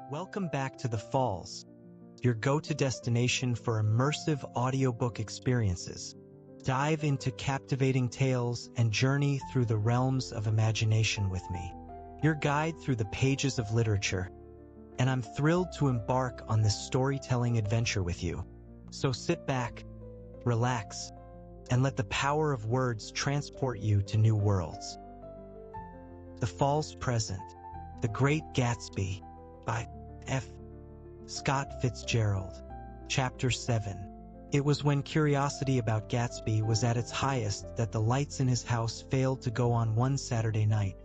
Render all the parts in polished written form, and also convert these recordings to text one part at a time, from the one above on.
Welcome back to The Falls, your go-to destination for immersive audiobook experiences. Dive into captivating tales and journey through the realms of imagination with me, your guide through the pages of literature. And I'm thrilled to embark on this storytelling adventure with you. So sit back, relax, and let the power of words transport you to new worlds. The Falls Present, The Great Gatsby, by F. Scott Fitzgerald. Chapter 7. It was when curiosity about Gatsby was at its highest that the lights in his house failed to go on one Saturday night,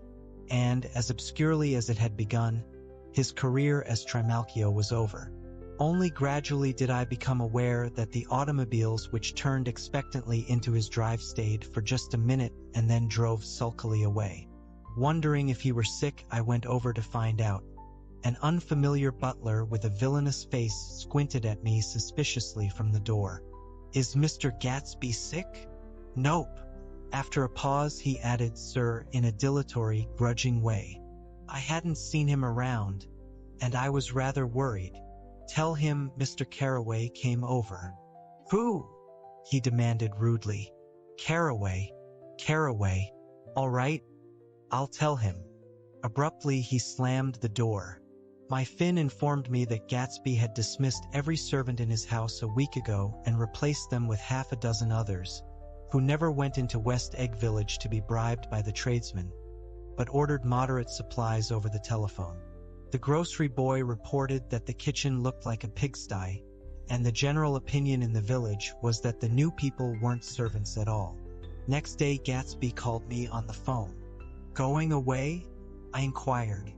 and, as obscurely as it had begun, his career as Trimalchio was over. Only gradually did I become aware that the automobiles which turned expectantly into his drive stayed for just a minute and then drove sulkily away. Wondering if he were sick, I went over to find out. An unfamiliar butler with a villainous face squinted at me suspiciously from the door. "Is Mr. Gatsby sick?" "Nope." After a pause, he added, "Sir," in a dilatory, grudging way. I hadn't seen him around, and I was rather worried. "Tell him Mr. Carraway came over." "Who?" he demanded rudely. "Carraway. Carraway. All right, I'll tell him." Abruptly, he slammed the door. My Finn informed me that Gatsby had dismissed every servant in his house a week ago and replaced them with half a dozen others, who never went into West Egg Village to be bribed by the tradesmen, but ordered moderate supplies over the telephone. The grocery boy reported that the kitchen looked like a pigsty, and the general opinion in the village was that the new people weren't servants at all. Next day, Gatsby called me on the phone. "Going away?" I inquired.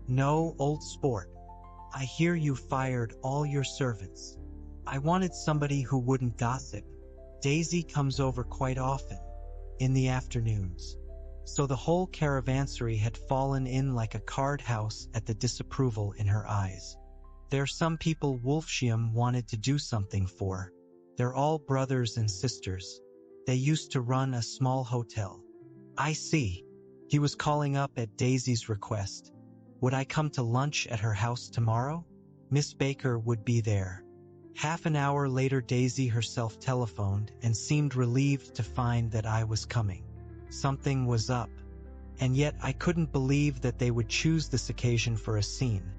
"No, old sport. I hear you fired all your servants. I wanted somebody who wouldn't gossip. Daisy comes over quite often, in the afternoons." So the whole caravansary had fallen in like a card house at the disapproval in her eyes. "There's some people Wolfsheim wanted to do something for. They're all brothers and sisters. They used to run a small hotel." "I see." He was calling up at Daisy's request. Would I come to lunch at her house tomorrow? Miss Baker would be there. Half an hour later, Daisy herself telephoned and seemed relieved to find that I was coming. Something was up, and yet I couldn't believe that they would choose this occasion for a scene,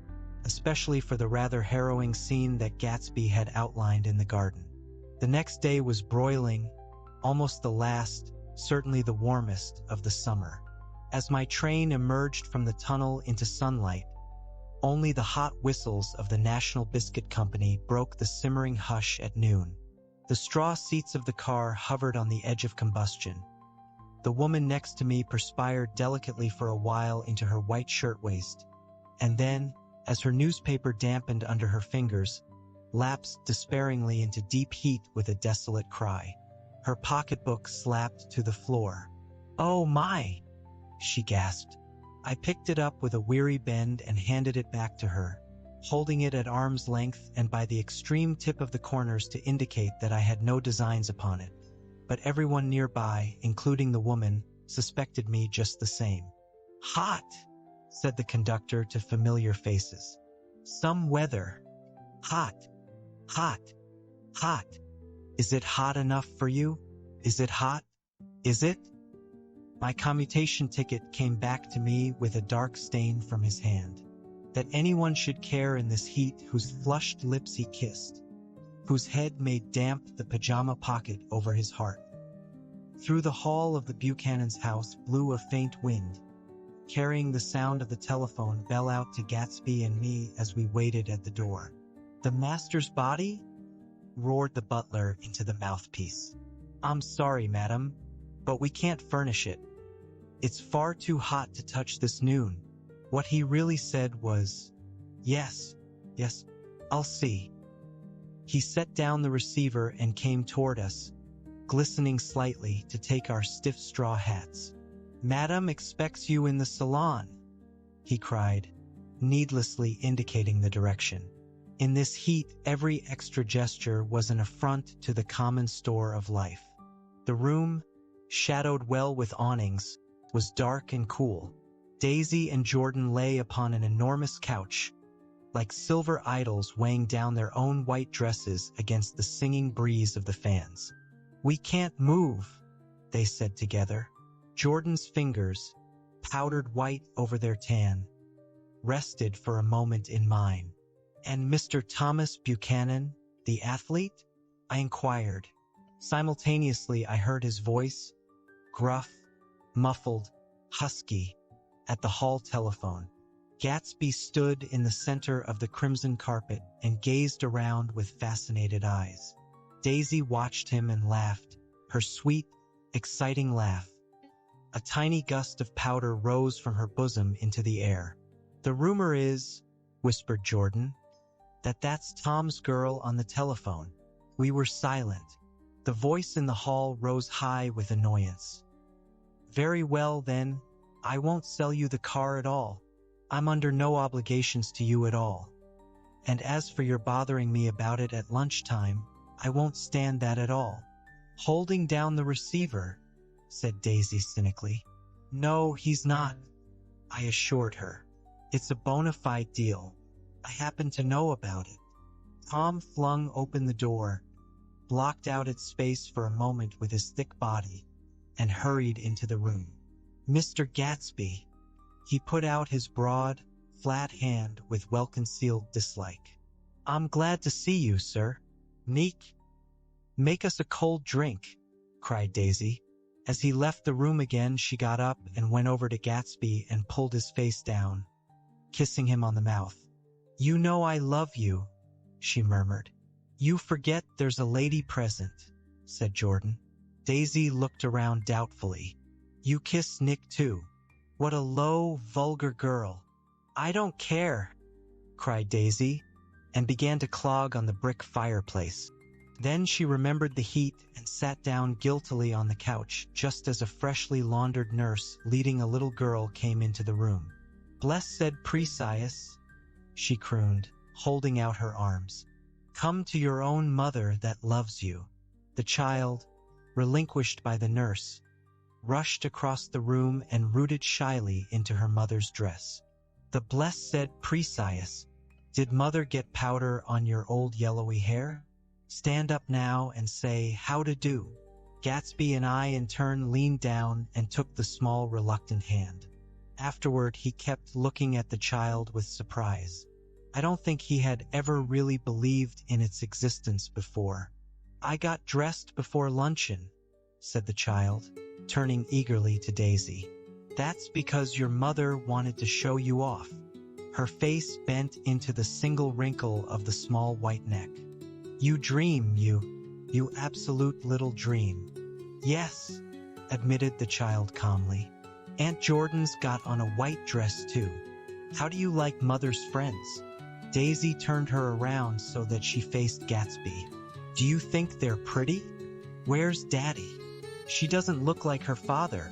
especially for the rather harrowing scene that Gatsby had outlined in the garden. The next day was broiling, almost the last, certainly the warmest, of the summer. As my train emerged from the tunnel into sunlight, only the hot whistles of the National Biscuit Company broke the simmering hush at noon. The straw seats of the car hovered on the edge of combustion. The woman next to me perspired delicately for a while into her white shirtwaist, and then, as her newspaper dampened under her fingers, lapsed despairingly into deep heat with a desolate cry. Her pocketbook slapped to the floor. "Oh my!" she gasped. I picked it up with a weary bend and handed it back to her, holding it at arm's length and by the extreme tip of the corners to indicate that I had no designs upon it. But everyone nearby, including the woman, suspected me just the same. "Hot," said the conductor to familiar faces. "Some weather. Hot, hot, hot. Is it hot enough for you? Is it hot? Is it?" My commutation ticket came back to me with a dark stain from his hand. That anyone should care in this heat, whose flushed lips he kissed, whose head made damp the pajama pocket over his heart. Through the hall of the Buchanan's house blew a faint wind, carrying the sound of the telephone bell out to Gatsby and me as we waited at the door. "The master's body?" roared the butler into the mouthpiece. "I'm sorry, madam, but we can't furnish it. It's far too hot to touch this noon." What he really said was, yes, I'll see." He set down the receiver and came toward us, glistening slightly, to take our stiff straw hats. "Madam expects you in the salon," he cried, needlessly indicating the direction. In this heat, every extra gesture was an affront to the common store of life. The room, shadowed well with awnings, was dark and cool. Daisy and Jordan lay upon an enormous couch, like silver idols weighing down their own white dresses against the singing breeze of the fans. "We can't move," they said together. Jordan's fingers, powdered white over their tan, rested for a moment in mine. "And Mr. Thomas Buchanan, the athlete?" I inquired. Simultaneously, I heard his voice, gruff, muffled, husky, at the hall telephone. Gatsby stood in the center of the crimson carpet and gazed around with fascinated eyes. Daisy watched him and laughed, her sweet, exciting laugh. A tiny gust of powder rose from her bosom into the air. "The rumor is," whispered Jordan, "that's Tom's girl on the telephone." We were silent. The voice in the hall rose high with annoyance. "Very well, then. I won't sell you the car at all. I'm under no obligations to you at all. And as for your bothering me about it at lunchtime, I won't stand that at all." "Holding down the receiver," said Daisy cynically. "No, he's not," I assured her. "It's a bona fide deal. I happen to know about it." Tom flung open the door, blocked out its space for a moment with his thick body, and hurried into the room. "Mr. Gatsby." He put out his broad, flat hand with well-concealed dislike. "I'm glad to see you, sir. Nick, make us a cold drink," cried Daisy. As he left the room again, she got up and went over to Gatsby and pulled his face down, kissing him on the mouth. "You know I love you," she murmured. "You forget there's a lady present," said Jordan. Daisy looked around doubtfully. "You kiss Nick too. What a low, vulgar girl." "I don't care," cried Daisy, and began to clog on the brick fireplace. Then she remembered the heat and sat down guiltily on the couch just as a freshly laundered nurse leading a little girl came into the room. "Blessed Precious," she crooned, holding out her arms. "Come to your own mother that loves you." The child, relinquished by the nurse, rushed across the room and rooted shyly into her mother's dress. "The Blessed Precious, did mother get powder on your old yellowy hair? Stand up now and say how to do." Gatsby and I in turn leaned down and took the small reluctant hand. Afterward, he kept looking at the child with surprise. I don't think he had ever really believed in its existence before. "I got dressed before luncheon," said the child, turning eagerly to Daisy. "That's because your mother wanted to show you off." Her face bent into the single wrinkle of the small white neck. "You dream, you absolute little dream." "Yes," admitted the child calmly. "Aunt Jordan's got on a white dress too. How do you like mother's friends?" Daisy turned her around so that she faced Gatsby. "Do you think they're pretty? Where's Daddy?" "She doesn't look like her father,"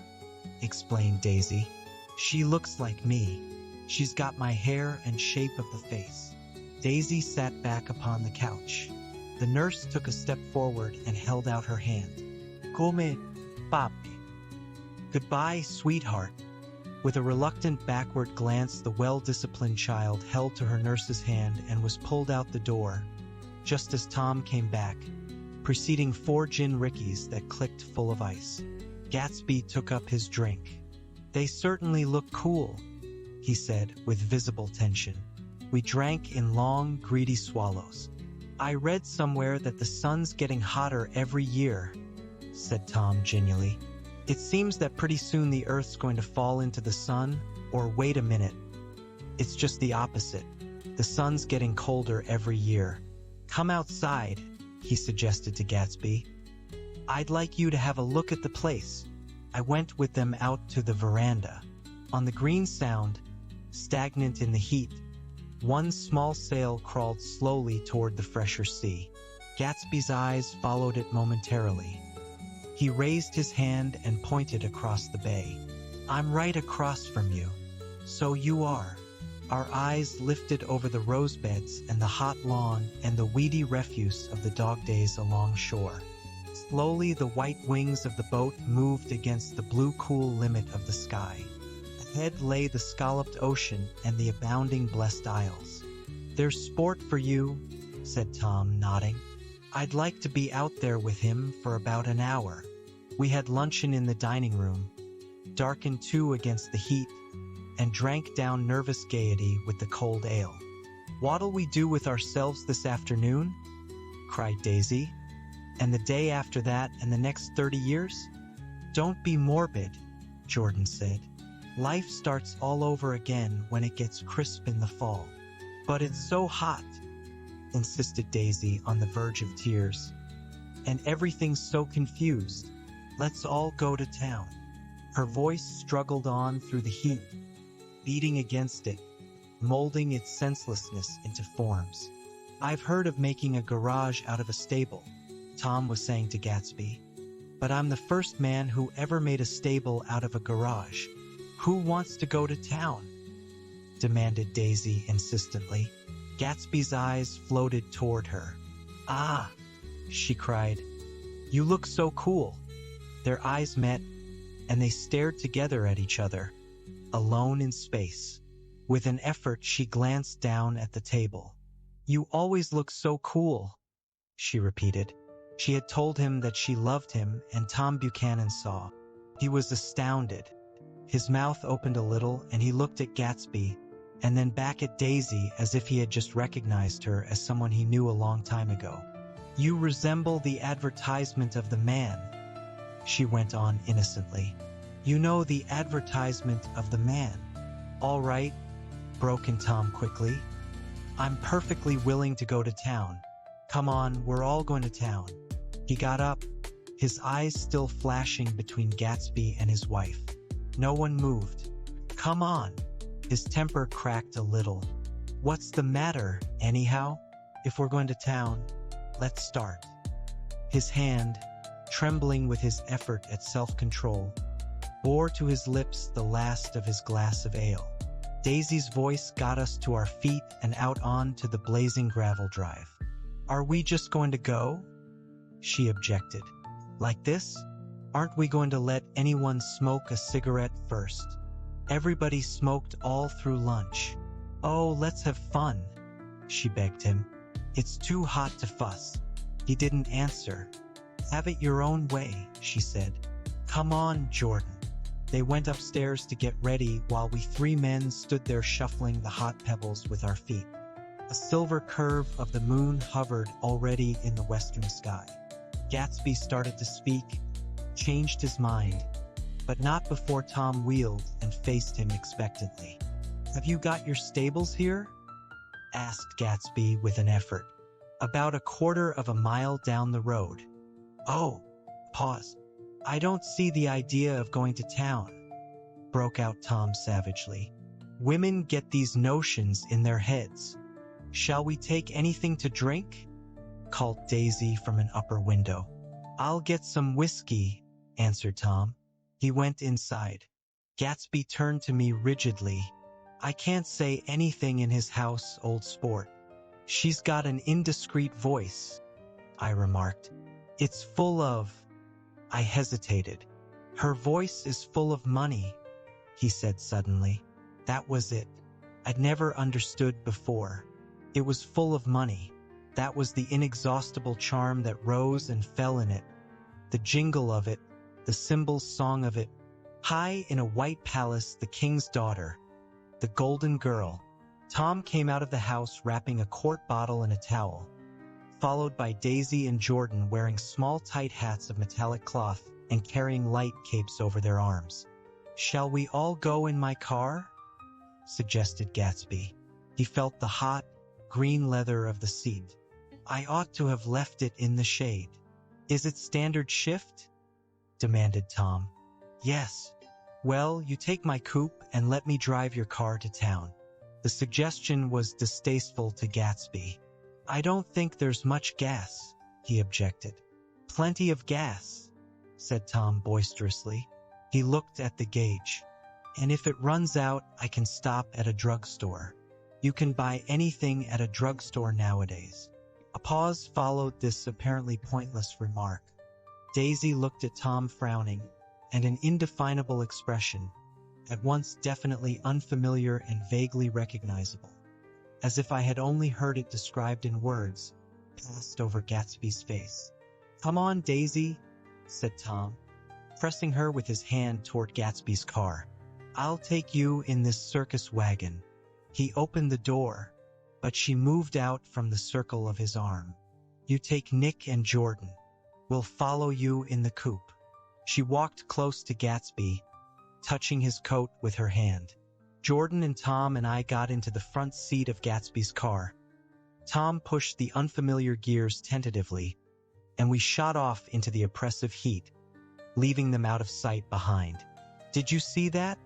explained Daisy. "She looks like me. She's got my hair and shape of the face." Daisy sat back upon the couch. The nurse took a step forward and held out her hand. "Come, papi." "Goodbye, sweetheart." With a reluctant backward glance, the well-disciplined child held to her nurse's hand and was pulled out the door, just as Tom came back, preceding 4 gin rickeys that clicked full of ice. Gatsby took up his drink. "They certainly look cool," he said with visible tension. We drank in long, greedy swallows. "I read somewhere that the sun's getting hotter every year," said Tom genially. "It seems that pretty soon the Earth's going to fall into the sun, or wait a minute. It's just the opposite. The sun's getting colder every year. Come outside," he suggested to Gatsby. "I'd like you to have a look at the place." I went with them out to the veranda. On the green sound, stagnant in the heat, one small sail crawled slowly toward the fresher sea. Gatsby's eyes followed it momentarily. He raised his hand and pointed across the bay. "I'm right across from you." "So you are." Our eyes lifted over the rose beds and the hot lawn and the weedy refuse of the dog days along shore. Slowly, the white wings of the boat moved against the blue cool limit of the sky. Ahead lay the scalloped ocean and the abounding blessed isles. "There's sport for you," said Tom, nodding. "I'd like to be out there with him for about an hour." We had luncheon in the dining room, darkened too against the heat, and drank down nervous gaiety with the cold ale. "What'll we do with ourselves this afternoon?" cried Daisy. "And the day after that and the next 30 years? "Don't be morbid," Jordan said. "Life starts all over again when it gets crisp in the fall." "But it's so hot," insisted Daisy on the verge of tears. "And everything's so confused. Let's all go to town." Her voice struggled on through the heat, beating against it, molding its senselessness into forms. "I've heard of making a garage out of a stable," Tom was saying to Gatsby. "But I'm the first man who ever made a stable out of a garage. Who wants to go to town?" demanded Daisy insistently. Gatsby's eyes floated toward her. "Ah," she cried. "You look so cool." Their eyes met, and they stared together at each other, alone in space. With an effort, she glanced down at the table. "You always look so cool," she repeated. She had told him that she loved him, and Tom Buchanan saw. He was astounded. His mouth opened a little, and he looked at Gatsby, and then back at Daisy as if he had just recognized her as someone he knew a long time ago. "You resemble the advertisement of the man," she went on innocently. "You know, the advertisement of the man." "All right," broke in Tom quickly. "I'm perfectly willing to go to town. Come on, we're all going to town." He got up, his eyes still flashing between Gatsby and his wife. No one moved. "Come on." His temper cracked a little. "What's the matter, anyhow? If we're going to town, let's start." His hand, trembling with his effort at self-control, bore to his lips the last of his glass of ale. Daisy's voice got us to our feet and out onto the blazing gravel drive. "Are we just going to go?" she objected. "Like this? Aren't we going to let anyone smoke a cigarette first? Everybody smoked all through lunch." "Oh, let's have fun," she begged him. "It's too hot to fuss." He didn't answer. "Have it your own way," she said. "Come on, Jordan." They went upstairs to get ready while we three men stood there shuffling the hot pebbles with our feet. A silver curve of the moon hovered already in the western sky. Gatsby started to speak, changed his mind, but not before Tom wheeled and faced him expectantly. "Have you got your stables here?" asked Gatsby with an effort. "About a quarter of a mile down the road." "Oh," pause. "I don't see the idea of going to town," broke out Tom savagely. "Women get these notions in their heads." "Shall we take anything to drink?" called Daisy from an upper window. "I'll get some whiskey," answered Tom. He went inside. Gatsby turned to me rigidly. "I can't say anything in his house, old sport." "She's got an indiscreet voice," I remarked. "It's full of—" I hesitated. "Her voice is full of money," he said suddenly. That was it. I'd never understood before. It was full of money. That was the inexhaustible charm that rose and fell in it. The jingle of it, the cymbal's song of it. High in a white palace, the king's daughter, the golden girl. Tom came out of the house wrapping a quart bottle in a towel, followed by Daisy and Jordan wearing small tight hats of metallic cloth and carrying light capes over their arms. "Shall we all go in my car?" suggested Gatsby. He felt the hot, green leather of the seat. "I ought to have left it in the shade." "Is it standard shift?" demanded Tom. "Yes." "Well, you take my coupe and let me drive your car to town." The suggestion was distasteful to Gatsby. "I don't think there's much gas," he objected. "Plenty of gas," said Tom boisterously. He looked at the gauge. "And if it runs out, I can stop at a drugstore. You can buy anything at a drugstore nowadays." A pause followed this apparently pointless remark. Daisy looked at Tom frowning, and an indefinable expression, at once definitely unfamiliar and vaguely recognizable. as if I had only heard it described in words, passed over Gatsby's face. "Come on, Daisy," said Tom, pressing her with his hand toward Gatsby's car. "I'll take you in this circus wagon." He opened the door, but she moved out from the circle of his arm. "You take Nick and Jordan. We'll follow you in the coupe." She walked close to Gatsby, touching his coat with her hand. Jordan and Tom and I got into the front seat of Gatsby's car. Tom pushed the unfamiliar gears tentatively, and we shot off into the oppressive heat, leaving them out of sight behind. "Did you see that?"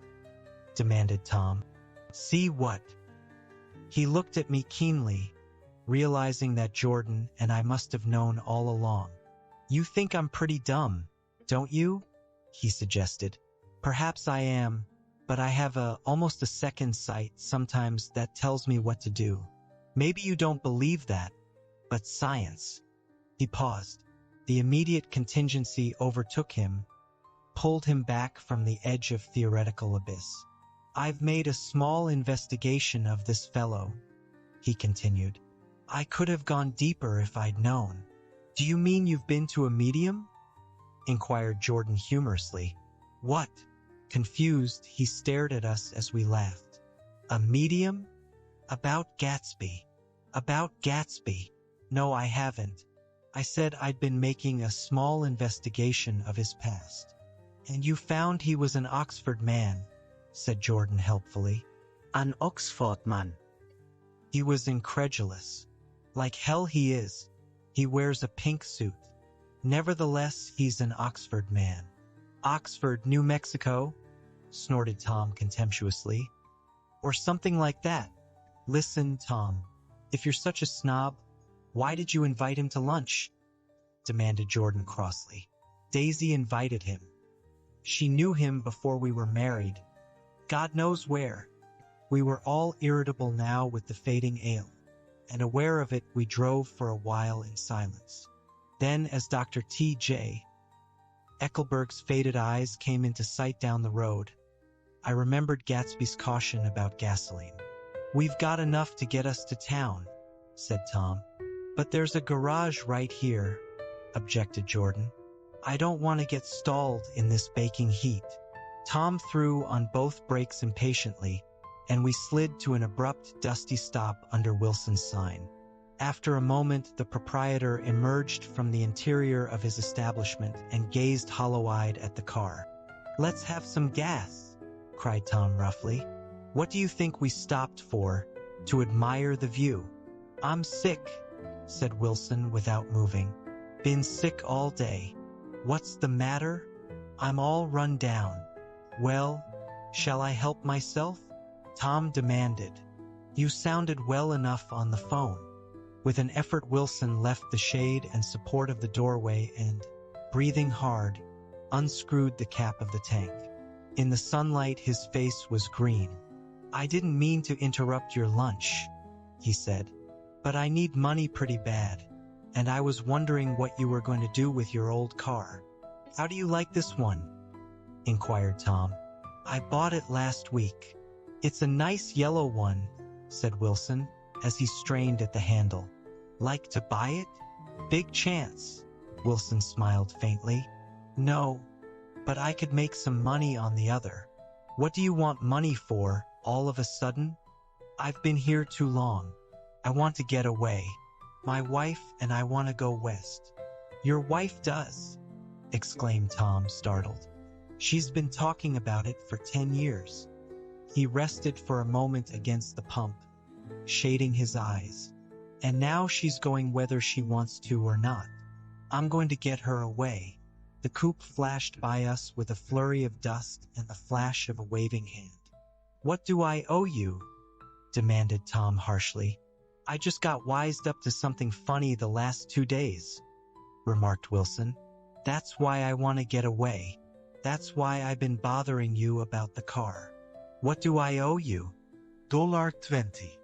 demanded Tom. "See what?" He looked at me keenly, realizing that Jordan and I must have known all along. "You think I'm pretty dumb, don't you?" he suggested. "Perhaps I am, but I have almost a second sight sometimes that tells me what to do. Maybe you don't believe that, but science." He paused. The immediate contingency overtook him, pulled him back from the edge of theoretical abyss. "I've made a small investigation of this fellow," he continued. "I could have gone deeper if I'd known." "Do you mean you've been to a medium?" inquired Jordan humorously. "What?" Confused, he stared at us as we laughed. "A medium? About Gatsby." "About Gatsby? No, I haven't. I said I'd been making a small investigation of his past." "And you found he was an Oxford man," said Jordan helpfully. "An Oxford man?" He was incredulous. "Like hell he is. He wears a pink suit. Nevertheless, he's an Oxford man." "Oxford, New Mexico?" snorted Tom contemptuously. "Or something like that." "Listen, Tom, if you're such a snob, why did you invite him to lunch?" demanded Jordan crossly. "Daisy invited him. She knew him before we were married. God knows where." We were all irritable now with the fading ale, and aware of it, we drove for a while in silence. Then, as Dr. T.J. Eckelberg's faded eyes came into sight down the road, I remembered Gatsby's caution about gasoline. "We've got enough to get us to town," said Tom. "But there's a garage right here," objected Jordan. "I don't want to get stalled in this baking heat." Tom threw on both brakes impatiently, and we slid to an abrupt, dusty stop under Wilson's sign. After a moment, the proprietor emerged from the interior of his establishment and gazed hollow-eyed at the car. "Let's have some gas," cried Tom roughly. "What do you think we stopped for? To admire the view?" "I'm sick," said Wilson without moving. "Been sick all day." "What's the matter?" "I'm all run down." "Well, shall I help myself?" Tom demanded. "You sounded well enough on the phone." With an effort, Wilson left the shade and support of the doorway and, breathing hard, unscrewed the cap of the tank. In the sunlight, his face was green. "I didn't mean to interrupt your lunch," he said, "but I need money pretty bad, and I was wondering what you were going to do with your old car." "How do you like this one?" inquired Tom. "I bought it last week." "It's a nice yellow one," said Wilson, as he strained at the handle. "Like to buy it?" "Big chance," Wilson smiled faintly. "No, but I could make some money on the other." "What do you want money for, all of a sudden?" "I've been here too long. I want to get away. My wife and I want to go west." "Your wife does?" exclaimed Tom, startled. "She's been talking about it for 10 years. He rested for a moment against the pump, shading his eyes. "And now she's going whether she wants to or not. I'm going to get her away." The coupe flashed by us with a flurry of dust and the flash of a waving hand. "What do I owe you?" demanded Tom harshly. "I just got wised up to something funny the last 2 days," remarked Wilson. "That's why I want to get away. That's why I've been bothering you about the car." "What do I owe you?" $20.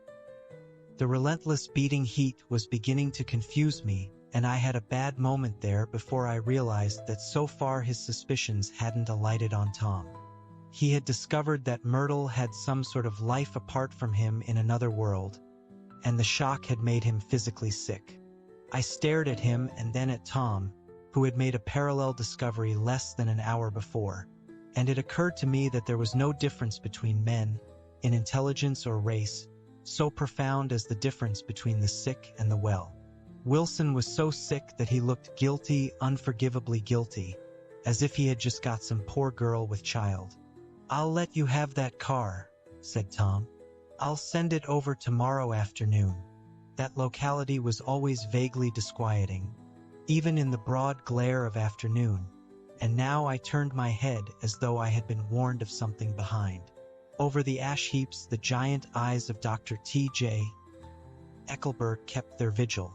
The relentless beating heat was beginning to confuse me, and I had a bad moment there before I realized that so far his suspicions hadn't alighted on Tom. He had discovered that Myrtle had some sort of life apart from him in another world, and the shock had made him physically sick. I stared at him and then at Tom, who had made a parallel discovery less than an hour before, and it occurred to me that there was no difference between men, in intelligence or race, so profound as the difference between the sick and the well. Wilson was so sick that he looked guilty, unforgivably guilty, as if he had just got some poor girl with child. "I'll let you have that car," said Tom. "I'll send it over tomorrow afternoon." That locality was always vaguely disquieting, even in the broad glare of afternoon, and now I turned my head as though I had been warned of something behind. Over the ash heaps, the giant eyes of Dr. T.J. Eckelberg kept their vigil,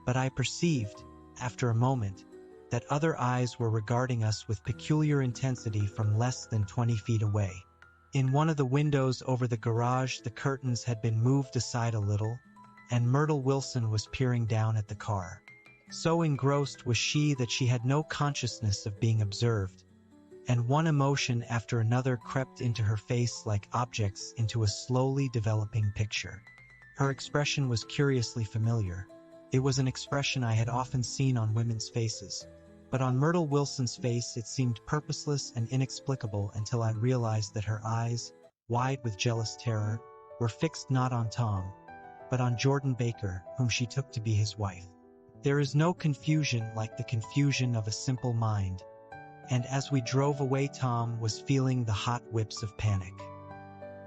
but I perceived, after a moment, that other eyes were regarding us with peculiar intensity from less than 20 feet away. In one of the windows over the garage, the curtains had been moved aside a little, and Myrtle Wilson was peering down at the car. So engrossed was she that she had no consciousness of being observed, and one emotion after another crept into her face like objects into a slowly developing picture. Her expression was curiously familiar. It was an expression I had often seen on women's faces, but on Myrtle Wilson's face it seemed purposeless and inexplicable until I realized that her eyes, wide with jealous terror, were fixed not on Tom, but on Jordan Baker, whom she took to be his wife. There is no confusion like the confusion of a simple mind, and as we drove away, Tom was feeling the hot whips of panic.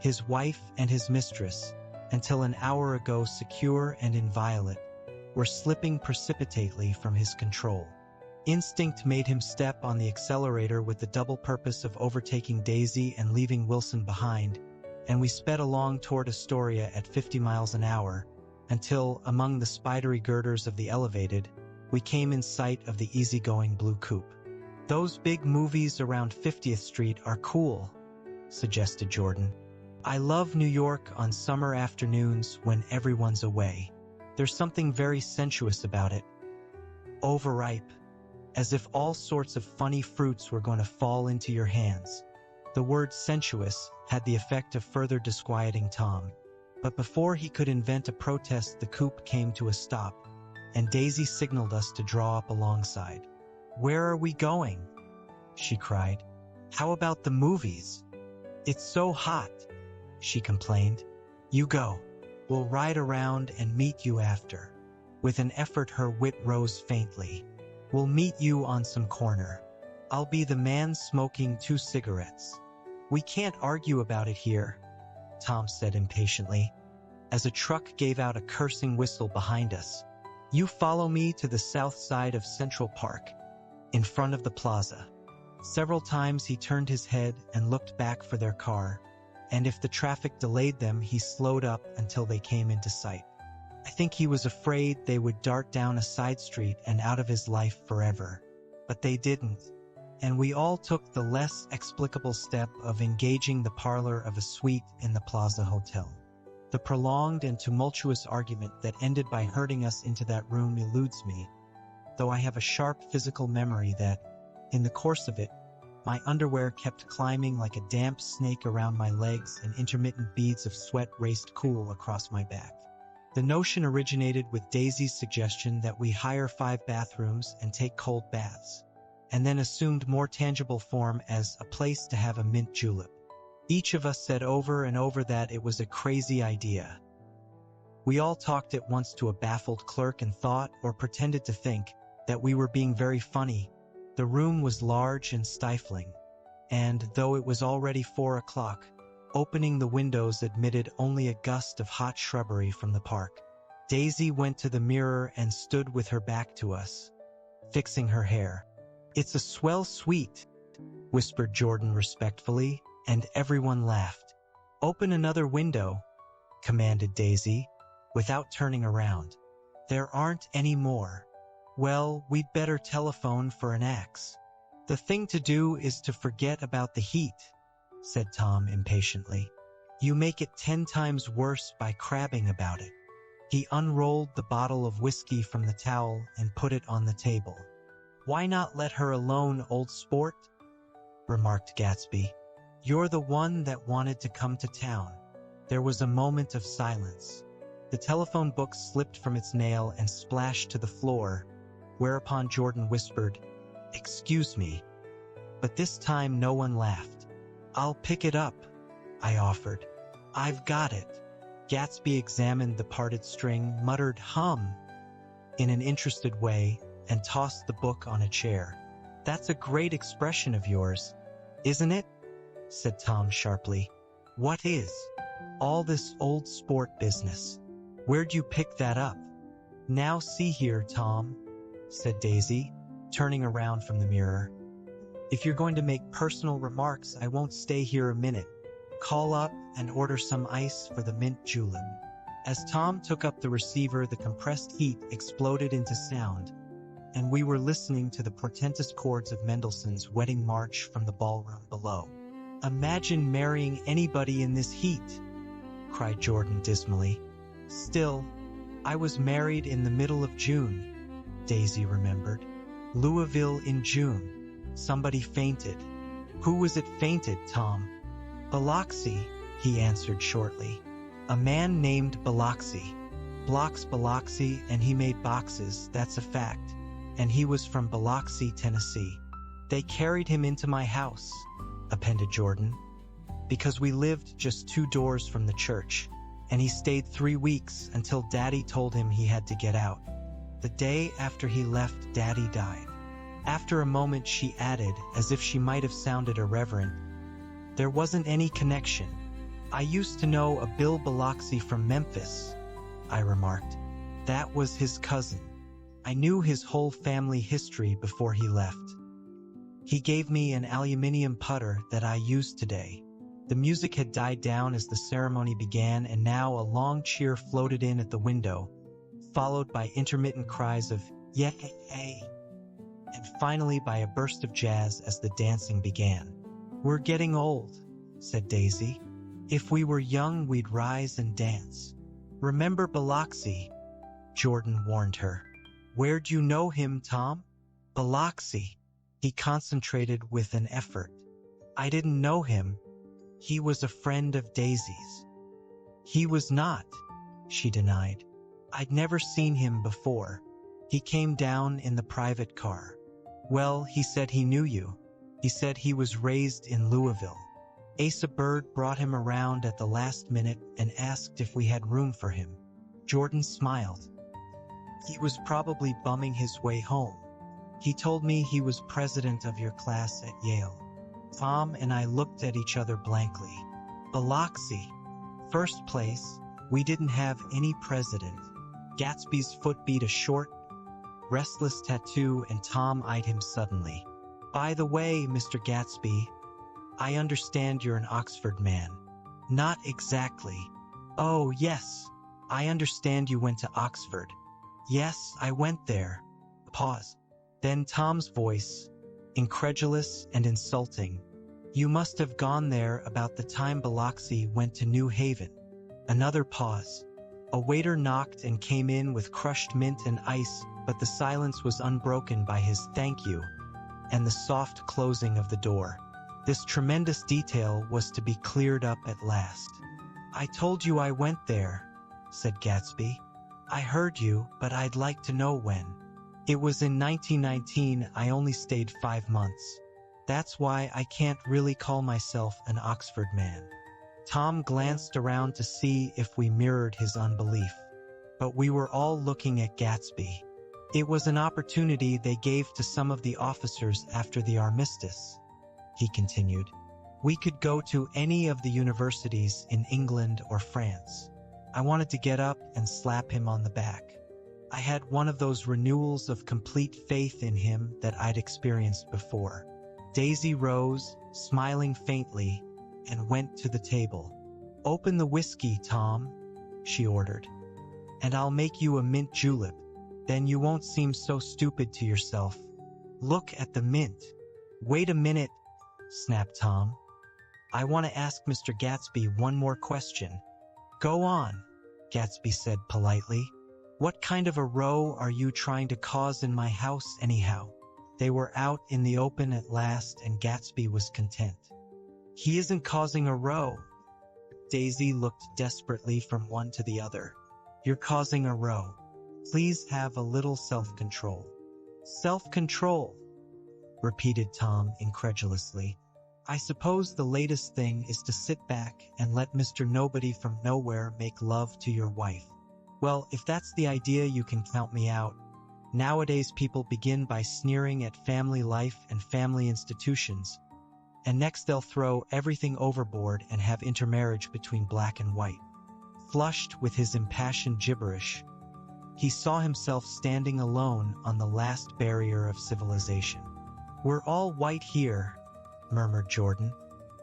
His wife and his mistress, until an hour ago secure and inviolate, were slipping precipitately from his control. Instinct made him step on the accelerator with the double purpose of overtaking Daisy and leaving Wilson behind, and we sped along toward Astoria at 50 miles an hour, until, among the spidery girders of the elevated, we came in sight of the easygoing blue coupe. "Those big movies around 50th Street are cool," suggested Jordan. "I love New York on summer afternoons when everyone's away. There's something very sensuous about it. Overripe, as if all sorts of funny fruits were going to fall into your hands." The word sensuous had the effect of further disquieting Tom, but before he could invent a protest, the coupe came to a stop, and Daisy signaled us to draw up alongside. "Where are we going?" she cried. "How about the movies?" "It's so hot," she complained. "You go. We'll ride around and meet you after." With an effort, her wit rose faintly. "We'll meet you on some corner. I'll be the man smoking 2 cigarettes. We can't argue about it here," Tom said impatiently, as a truck gave out a cursing whistle behind us. "You follow me to the south side of Central Park, in front of the plaza." Several times he turned his head and looked back for their car, and if the traffic delayed them, he slowed up until they came into sight. I think he was afraid they would dart down a side street and out of his life forever. But they didn't, and we all took the less explicable step of engaging the parlor of a suite in the Plaza Hotel. The prolonged and tumultuous argument that ended by herding us into that room eludes me, though I have a sharp physical memory that, in the course of it, my underwear kept climbing like a damp snake around my legs and intermittent beads of sweat raced cool across my back. The notion originated with Daisy's suggestion that we hire 5 bathrooms and take cold baths, and then assumed more tangible form as a place to have a mint julep. Each of us said over and over that it was a crazy idea. We all talked at once to a baffled clerk and thought, or pretended to think, that we were being very funny. The room was large and stifling, and, though it was already 4 o'clock, opening the windows admitted only a gust of hot shrubbery from the park. Daisy went to the mirror and stood with her back to us, fixing her hair. "It's a swell suite," whispered Jordan respectfully, and everyone laughed. "Open another window," commanded Daisy, without turning around. "There aren't any more." "Well, we'd better telephone for an axe." "The thing to do is to forget about the heat," said Tom impatiently. "You make it 10 times worse by crabbing about it." He unrolled the bottle of whiskey from the towel and put it on the table. "Why not let her alone, old sport?" remarked Gatsby. "You're the one that wanted to come to town." There was a moment of silence. The telephone book slipped from its nail and splashed to the floor, whereupon Jordan whispered, "Excuse me." But this time no one laughed. "I'll pick it up," I offered. "I've got it." Gatsby examined the parted string, muttered "hum" in an interested way, and tossed the book on a chair. "That's a great expression of yours, isn't it?" said Tom sharply. "What is?" "All this old sport business. Where'd you pick that up?" "Now see here, Tom," said Daisy, turning around from the mirror. "If you're going to make personal remarks, I won't stay here a minute. Call up and order some ice for the mint julep." As Tom took up the receiver, the compressed heat exploded into sound, and we were listening to the portentous chords of Mendelssohn's Wedding March from the ballroom below. "Imagine marrying anybody in this heat," cried Jordan dismally. "Still, I was married in the middle of June," Daisy remembered. "Louisville in June. Somebody fainted." "Who was it fainted, Tom?" "Biloxi," he answered shortly. "A man named Biloxi. Blocks Biloxi, and he made boxes, that's a fact. And he was from Biloxi, Tennessee. They carried him into my house," appended Jordan, "because we lived just 2 doors from the church, and he stayed 3 weeks until Daddy told him he had to get out. The day after he left, Daddy died." After a moment she added, as if she might have sounded irreverent, "There wasn't any connection. I used to know a Bill Biloxi from Memphis," I remarked. "That was his cousin. I knew his whole family history before he left. He gave me an aluminium putter that I used today." The music had died down as the ceremony began, and now a long cheer floated in at the window, followed by intermittent cries of "yay," and finally by a burst of jazz as the dancing began. "We're getting old," said Daisy. "If we were young, we'd rise and dance." "Remember Biloxi," Jordan warned her. "Where'd you know him, Tom?" "Biloxi." He concentrated with an effort. "I didn't know him. He was a friend of Daisy's." "He was not," she denied. "I'd never seen him before. He came down in the private car." "Well, he said he knew you. He said he was raised in Louisville. Asa Bird brought him around at the last minute and asked if we had room for him." Jordan smiled. "He was probably bumming his way home. He told me he was president of your class at Yale." Tom and I looked at each other blankly. "Biloxi. First place, we didn't have any president." Gatsby's foot beat a short, restless tattoo, and Tom eyed him suddenly. "By the way, Mr. Gatsby, I understand you're an Oxford man." "Not exactly." "Oh, yes. I understand you went to Oxford." "Yes, I went there." Pause. Then Tom's voice, incredulous and insulting. "You must have gone there about the time Biloxi went to New Haven." Another pause. A waiter knocked and came in with crushed mint and ice, but the silence was unbroken by his "thank you" and the soft closing of the door. This tremendous detail was to be cleared up at last. "I told you I went there," said Gatsby. "I heard you, but I'd like to know when." "It was in 1919. I only stayed 5 months. That's why I can't really call myself an Oxford man." Tom glanced around to see if we mirrored his unbelief, but we were all looking at Gatsby. "It was an opportunity they gave to some of the officers after the armistice," he continued. "We could go to any of the universities in England or France." I wanted to get up and slap him on the back. I had one of those renewals of complete faith in him that I'd experienced before. Daisy rose, smiling faintly, and went to the table. "Open the whiskey, Tom," she ordered, "and I'll make you a mint julep. Then you won't seem so stupid to yourself. Look at the mint." "Wait a minute," snapped Tom. "I want to ask Mr. Gatsby one more question." "Go on," Gatsby said politely. "What kind of a row are you trying to cause in my house anyhow?" They were out in the open at last, and Gatsby was content. "He isn't causing a row." Daisy looked desperately from one to the other. You're causing a row. Please have a little self-control. Self-control, repeated Tom incredulously. I suppose the latest thing is to sit back and let Mr. Nobody from Nowhere make love to your wife. Well, if that's the idea, you can count me out. Nowadays people begin by sneering at family life and family institutions, and next they'll throw everything overboard and have intermarriage between black and white. Flushed with his impassioned gibberish, he saw himself standing alone on the last barrier of civilization. We're all white here, murmured Jordan.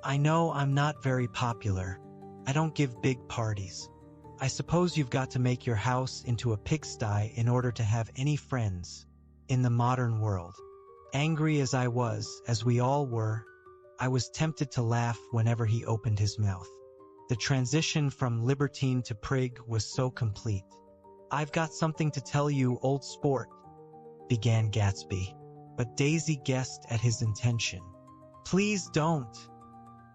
I know I'm not very popular. I don't give big parties. I suppose you've got to make your house into a pigsty in order to have any friends in the modern world. Angry as I was, as we all were, I was tempted to laugh whenever he opened his mouth. The transition from libertine to prig was so complete. I've got something to tell you, old sport, began Gatsby, but Daisy guessed at his intention. Please don't,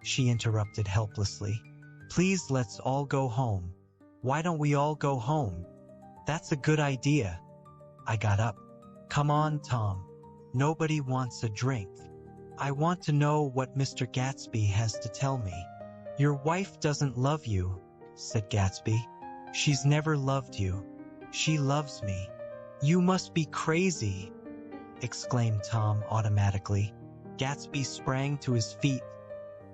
she interrupted helplessly. Please, let's all go home. Why don't we all go home? That's a good idea. I got up. Come on, Tom. Nobody wants a drink. I want to know what Mr. Gatsby has to tell me. Your wife doesn't love you, said Gatsby. She's never loved you. She loves me. You must be crazy, exclaimed Tom automatically. Gatsby sprang to his feet,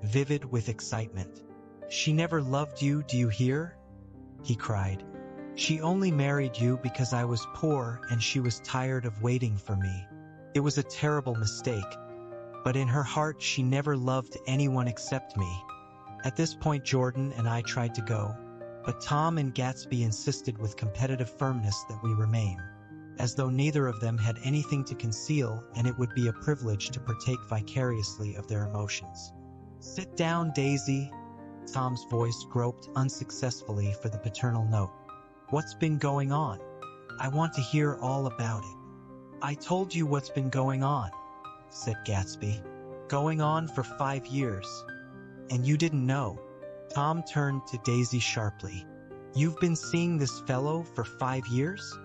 vivid with excitement. She never loved you, do you hear? He cried. She only married you because I was poor and she was tired of waiting for me. It was a terrible mistake, but in her heart she never loved anyone except me. At this point Jordan and I tried to go, but Tom and Gatsby insisted with competitive firmness that we remain, as though neither of them had anything to conceal and it would be a privilege to partake vicariously of their emotions. Sit down, Daisy. Tom's voice groped unsuccessfully for the paternal note. What's been going on? I want to hear all about it. I told you what's been going on, said Gatsby. Going on for 5 years. And you didn't know. Tom turned to Daisy sharply. You've been seeing this fellow for 5 years?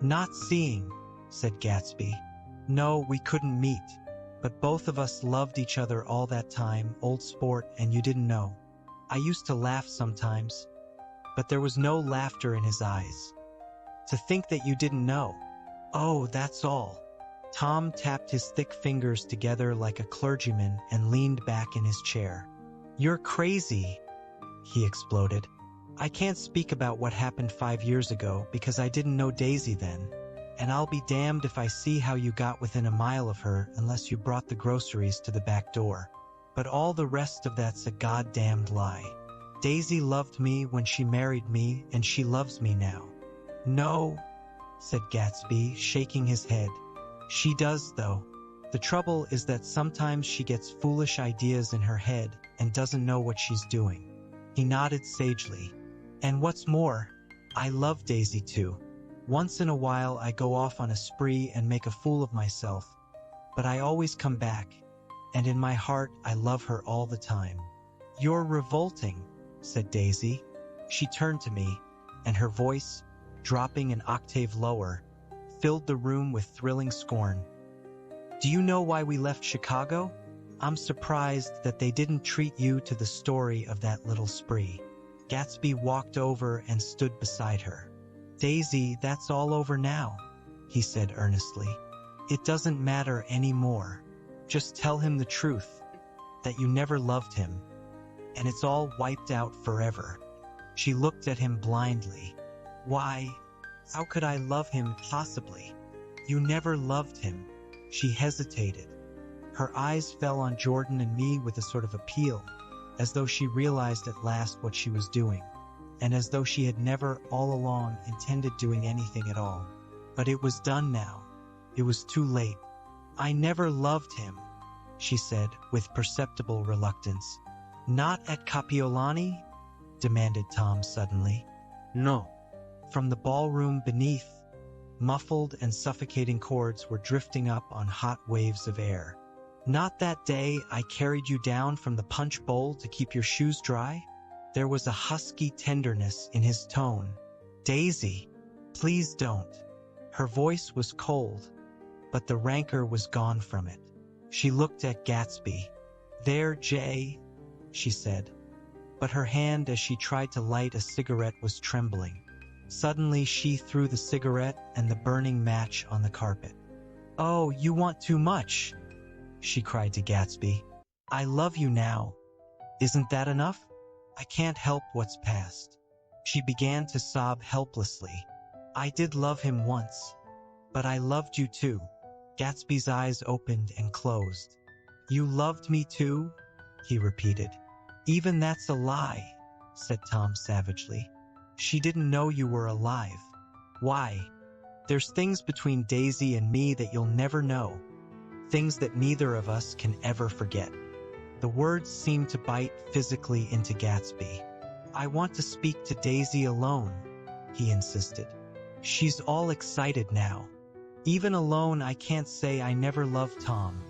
Not seeing, said Gatsby. No, we couldn't meet. But both of us loved each other all that time, old sport, and you didn't know. I used to laugh sometimes, but there was no laughter in his eyes. To think that you didn't know. Oh, that's all. Tom tapped his thick fingers together like a clergyman and leaned back in his chair. You're crazy, he exploded. I can't speak about what happened 5 years ago because I didn't know Daisy then, and I'll be damned if I see how you got within a mile of her unless you brought the groceries to the back door. But all the rest of that's a goddamned lie. Daisy loved me when she married me, and she loves me now. No, said Gatsby, shaking his head. She does, though. The trouble is that sometimes she gets foolish ideas in her head and doesn't know what she's doing. He nodded sagely. And what's more, I love Daisy too. Once in a while I go off on a spree and make a fool of myself, but I always come back, and in my heart I love her all the time. You're revolting, said Daisy. She turned to me, and her voice, dropping an octave lower, filled the room with thrilling scorn. Do you know why we left Chicago? I'm surprised that they didn't treat you to the story of that little spree. Gatsby walked over and stood beside her. Daisy, that's all over now, he said earnestly. It doesn't matter anymore. Just tell him the truth, that you never loved him, and it's all wiped out forever. She looked at him blindly. Why, how could I love him possibly? You never loved him. She hesitated. Her eyes fell on Jordan and me with a sort of appeal, as though she realized at last what she was doing, and as though she had never all along intended doing anything at all. But it was done now. It was too late. I never loved him, she said with perceptible reluctance. Not at Kapiolani? Demanded Tom suddenly. No. From the ballroom beneath, muffled and suffocating chords were drifting up on hot waves of air. Not that day I carried you down from the punch bowl to keep your shoes dry? There was a husky tenderness in his tone, Daisy, please don't. Her voice was cold, but the rancor was gone from it. She looked at Gatsby. There, Jay, she said, but her hand as she tried to light a cigarette was trembling. Suddenly she threw the cigarette and the burning match on the carpet. "Oh, you want too much," she cried to Gatsby. "I love you now. Isn't that enough? I can't help what's past." She began to sob helplessly. "I did love him once, but I loved you too." Gatsby's eyes opened and closed. "You loved me too?" he repeated. "Even that's a lie," said Tom savagely. "She didn't know you were alive." "Why? There's things between Daisy and me that you'll never know. Things that neither of us can ever forget." The words seemed to bite physically into Gatsby. "I want to speak to Daisy alone," he insisted. "She's all excited now. Even alone I can't say I never loved Tom,"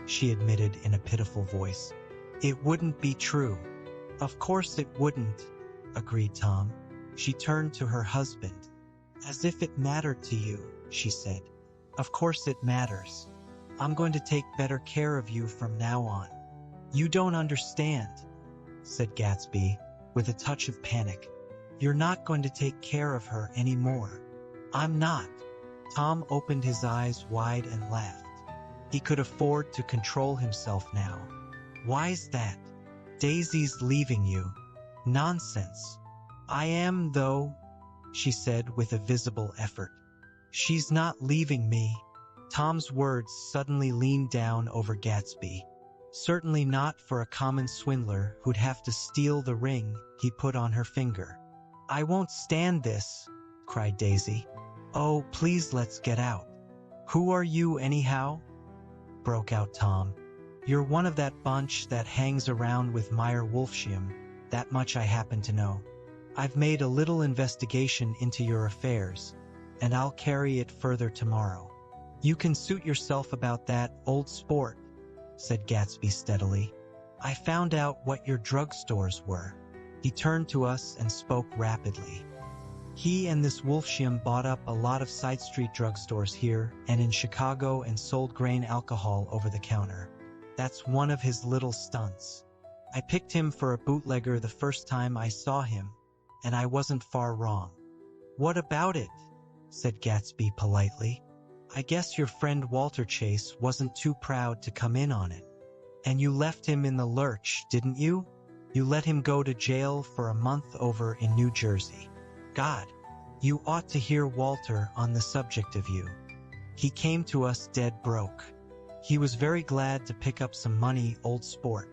she admitted in a pitiful voice. "It wouldn't be true." "Of course it wouldn't," agreed Tom. She turned to her husband. "As if it mattered to you," she said. "Of course it matters. I'm going to take better care of you from now on." "You don't understand," said Gatsby, with a touch of panic. "You're not going to take care of her anymore." "I'm not." Tom opened his eyes wide and laughed. He could afford to control himself now. "Why's that?" "Daisy's leaving you." "Nonsense." "I am, though," she said with a visible effort. "She's not leaving me." Tom's words suddenly leaned down over Gatsby. Certainly not for a common swindler who'd have to steal the ring he put on her finger. "I won't stand this," cried Daisy. "Oh, please let's get out." "Who are you anyhow?" broke out Tom. "You're one of that bunch that hangs around with Meyer Wolfsheim. That much I happen to know. I've made a little investigation into your affairs, and I'll carry it further tomorrow." "You can suit yourself about that, old sport," said Gatsby steadily. "I found out what your drugstores were." He turned to us and spoke rapidly. "He and this Wolfsheim bought up a lot of side street drugstores here and in Chicago and sold grain alcohol over the counter. That's one of his little stunts. I picked him for a bootlegger the first time I saw him, and I wasn't far wrong." "What about it?" said Gatsby politely. "I guess your friend Walter Chase wasn't too proud to come in on it. And you left him in the lurch, didn't you? You let him go to jail for a month over in New Jersey. God, you ought to hear Walter on the subject of you. He came to us dead broke. He was very glad to pick up some money, old sport."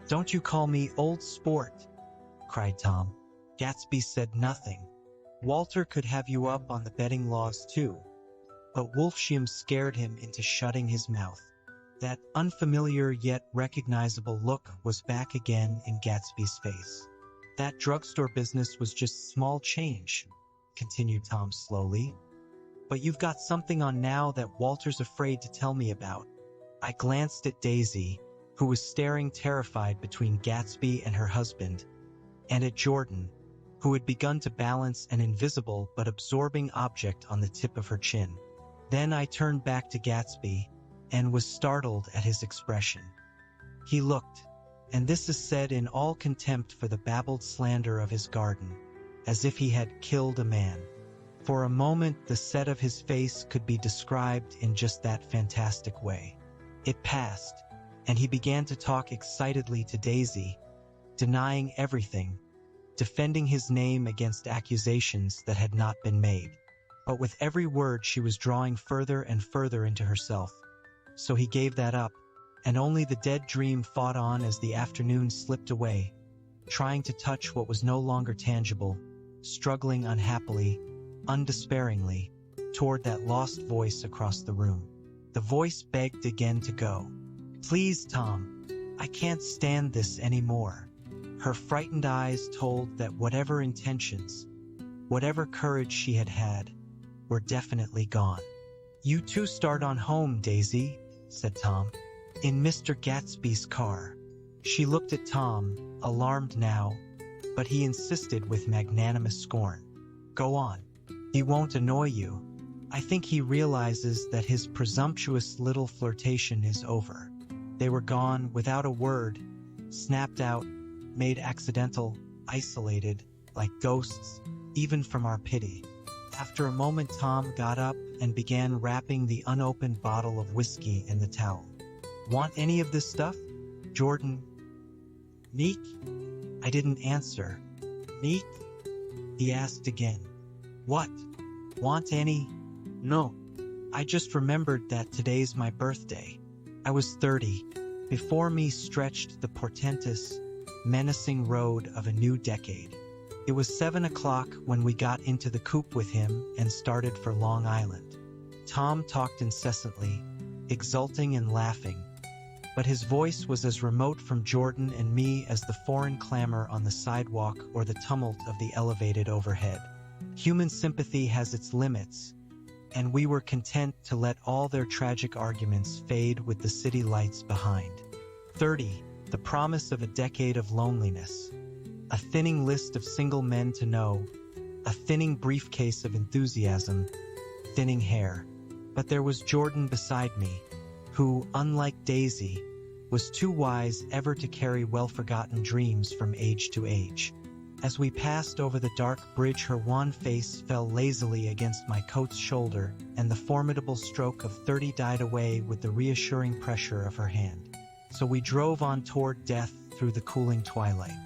"Don't you call me old sport," cried Tom. Gatsby said nothing. "Walter could have you up on the betting laws too." But Wolfsheim scared him into shutting his mouth. That unfamiliar yet recognizable look was back again in Gatsby's face. "That drugstore business was just small change," continued Tom slowly. "But you've got something on now that Walter's afraid to tell me about." I glanced at Daisy, who was staring terrified between Gatsby and her husband, and at Jordan, who had begun to balance an invisible but absorbing object on the tip of her chin. Then I turned back to Gatsby and was startled at his expression. He looked, and this is said in all contempt for the babbled slander of his garden, as if he had killed a man. For a moment the set of his face could be described in just that fantastic way. It passed, and he began to talk excitedly to Daisy, denying everything, defending his name against accusations that had not been made. But with every word she was drawing further and further into herself. So he gave that up, and only the dead dream fought on as the afternoon slipped away, trying to touch what was no longer tangible, struggling unhappily, undespairingly, toward that lost voice across the room. The voice begged again to go. "Please, Tom, I can't stand this anymore." Her frightened eyes told that whatever intentions, whatever courage she had had, were definitely gone. "You two start on home, Daisy," said Tom, "in Mr. Gatsby's car." She looked at Tom, alarmed now, but he insisted with magnanimous scorn. Go on. He won't annoy you. I think he realizes that his presumptuous little flirtation is over. They were gone without a word, snapped out, made accidental, isolated, like ghosts, even from our pity. After a moment, Tom got up and began wrapping the unopened bottle of whiskey in the towel. Want any of this stuff? Jordan. Meek? I didn't answer. Meek? He asked again. What? Want any? No. I just remembered that today's my birthday. I was 30. Before me stretched the portentous, menacing road of a new decade. It was 7 o'clock when we got into the coupe with him and started for Long Island. Tom talked incessantly, exulting and laughing, but his voice was as remote from Jordan and me as the foreign clamor on the sidewalk or the tumult of the elevated overhead. Human sympathy has its limits, and we were content to let all their tragic arguments fade with the city lights behind. 30, the promise of a decade of loneliness. A thinning list of single men to know, a thinning briefcase of enthusiasm, thinning hair. But there was Jordan beside me, who, unlike Daisy, was too wise ever to carry well-forgotten dreams from age to age. As we passed over the dark bridge, her wan face fell lazily against my coat's shoulder, and the formidable stroke of 30 died away with the reassuring pressure of her hand. So we drove on toward death through the cooling twilight.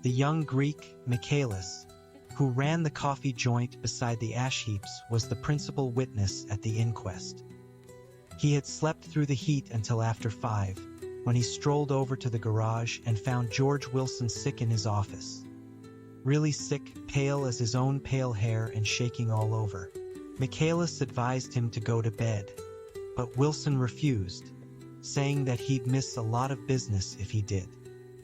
The young Greek, Michaelis, who ran the coffee joint beside the ash heaps, was the principal witness at the inquest. He had slept through the heat until after 5, when he strolled over to the garage and found George Wilson sick in his office. Really sick, pale as his own pale hair and shaking all over. Michaelis advised him to go to bed, but Wilson refused, saying that he'd miss a lot of business if he did.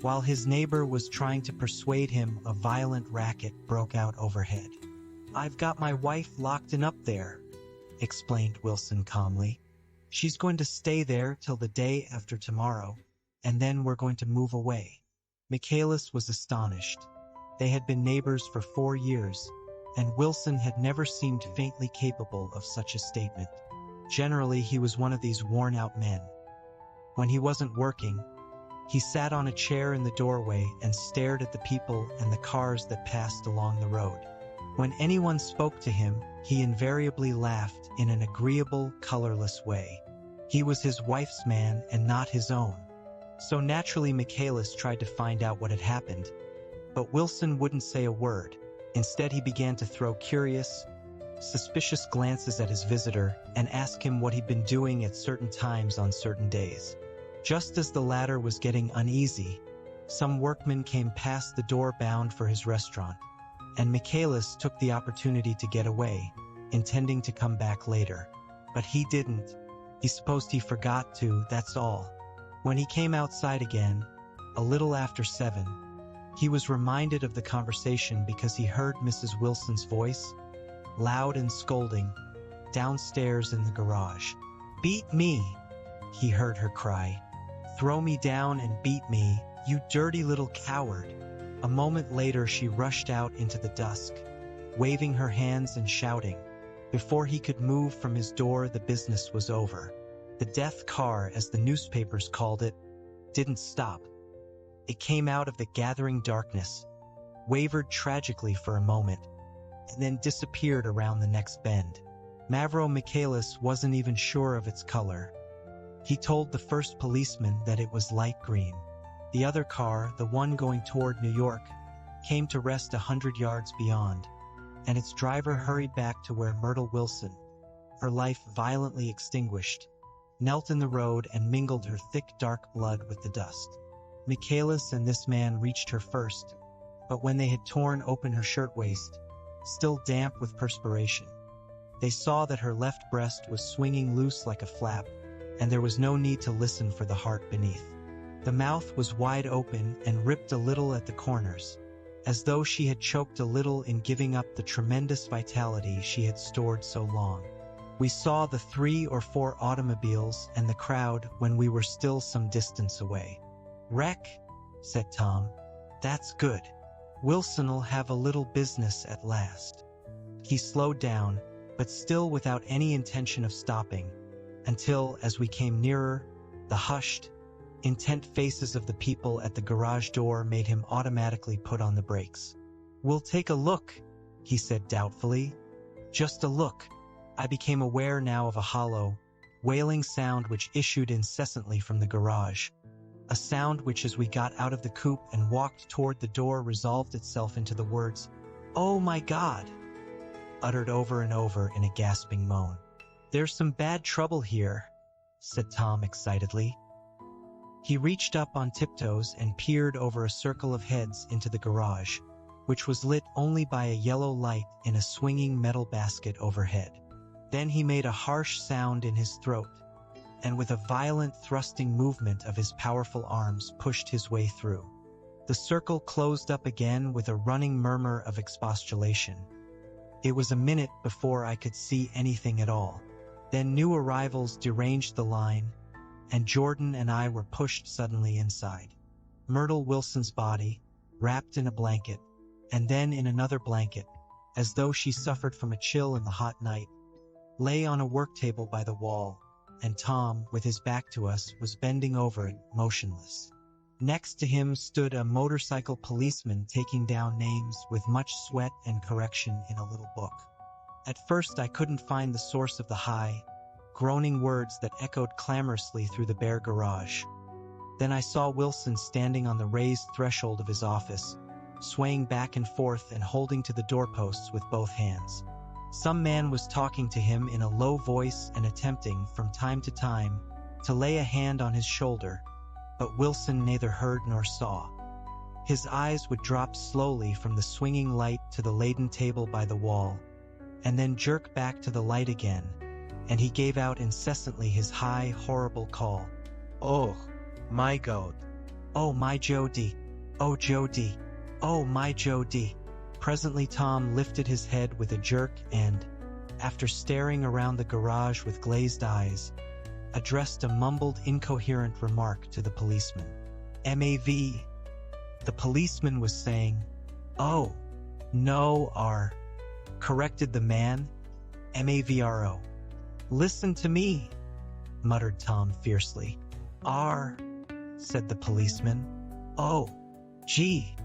While his neighbor was trying to persuade him, a violent racket broke out overhead. "I've got my wife locked up there," explained Wilson calmly. "She's going to stay there till the day after tomorrow, and then we're going to move away." Michaelis was astonished. They had been neighbors for 4 years, and Wilson had never seemed faintly capable of such a statement. Generally, he was one of these worn-out men. When he wasn't working, he sat on a chair in the doorway and stared at the people and the cars that passed along the road. When anyone spoke to him, he invariably laughed in an agreeable, colorless way. He was his wife's man and not his own. So naturally, Michaelis tried to find out what had happened, but Wilson wouldn't say a word. Instead, he began to throw curious, suspicious glances at his visitor and ask him what he'd been doing at certain times on certain days. Just as the latter was getting uneasy, some workmen came past the door bound for his restaurant, and Michaelis took the opportunity to get away, intending to come back later. But he didn't. He supposed he forgot to, that's all. When he came outside again, a little after 7, he was reminded of the conversation because he heard Mrs. Wilson's voice, loud and scolding, downstairs in the garage. "Beat me," he heard her cry. "Throw me down and beat me, you dirty little coward." A moment later, she rushed out into the dusk, waving her hands and shouting. Before he could move from his door, the business was over. The death car, as the newspapers called it, didn't stop. It came out of the gathering darkness, wavered tragically for a moment, and then disappeared around the next bend. Mavro Michaelis wasn't even sure of its color. He told the first policeman that it was light green. The other car, the one going toward New York, came to rest 100 yards beyond, and its driver hurried back to where Myrtle Wilson, her life violently extinguished, knelt in the road and mingled her thick dark blood with the dust. Michaelis and this man reached her first, but when they had torn open her shirtwaist, still damp with perspiration, they saw that her left breast was swinging loose like a flap, and there was no need to listen for the heart beneath. The mouth was wide open and ripped a little at the corners, as though she had choked a little in giving up the tremendous vitality she had stored so long. We saw the 3 or 4 automobiles and the crowd when we were still some distance away. "Wreck," said Tom. "That's good. Wilson'll have a little business at last." He slowed down, but still without any intention of stopping, until, as we came nearer, the hushed, intent faces of the people at the garage door made him automatically put on the brakes. "We'll take a look," he said doubtfully. "Just a look." I became aware now of a hollow, wailing sound which issued incessantly from the garage. A sound which, as we got out of the coupe and walked toward the door, resolved itself into the words, "Oh my God," uttered over and over in a gasping moan. "There's some bad trouble here," said Tom excitedly. He reached up on tiptoes and peered over a circle of heads into the garage, which was lit only by a yellow light in a swinging metal basket overhead. Then he made a harsh sound in his throat, and with a violent thrusting movement of his powerful arms pushed his way through. The circle closed up again with a running murmur of expostulation. It was a minute before I could see anything at all. Then new arrivals deranged the line, and Jordan and I were pushed suddenly inside. Myrtle Wilson's body, wrapped in a blanket, and then in another blanket, as though she suffered from a chill in the hot night, lay on a work table by the wall, and Tom, with his back to us, was bending over it, motionless. Next to him stood a motorcycle policeman taking down names with much sweat and correction in a little book. At first I couldn't find the source of the high, groaning words that echoed clamorously through the bare garage. Then I saw Wilson standing on the raised threshold of his office, swaying back and forth and holding to the doorposts with both hands. Some man was talking to him in a low voice and attempting, from time to time, to lay a hand on his shoulder, but Wilson neither heard nor saw. His eyes would drop slowly from the swinging light to the laden table by the wall, and then jerk back to the light again, and he gave out incessantly his high, horrible call. "Oh, my God. Oh, my Jody. Oh, Jody. Oh, my Jody." Presently Tom lifted his head with a jerk and, after staring around the garage with glazed eyes, addressed a mumbled, incoherent remark to the policeman. "MAV." The policeman was saying, "Oh, no, R," corrected the man. "MAVRO." "Listen to me," muttered Tom fiercely. "R," said the policeman. "Oh, G.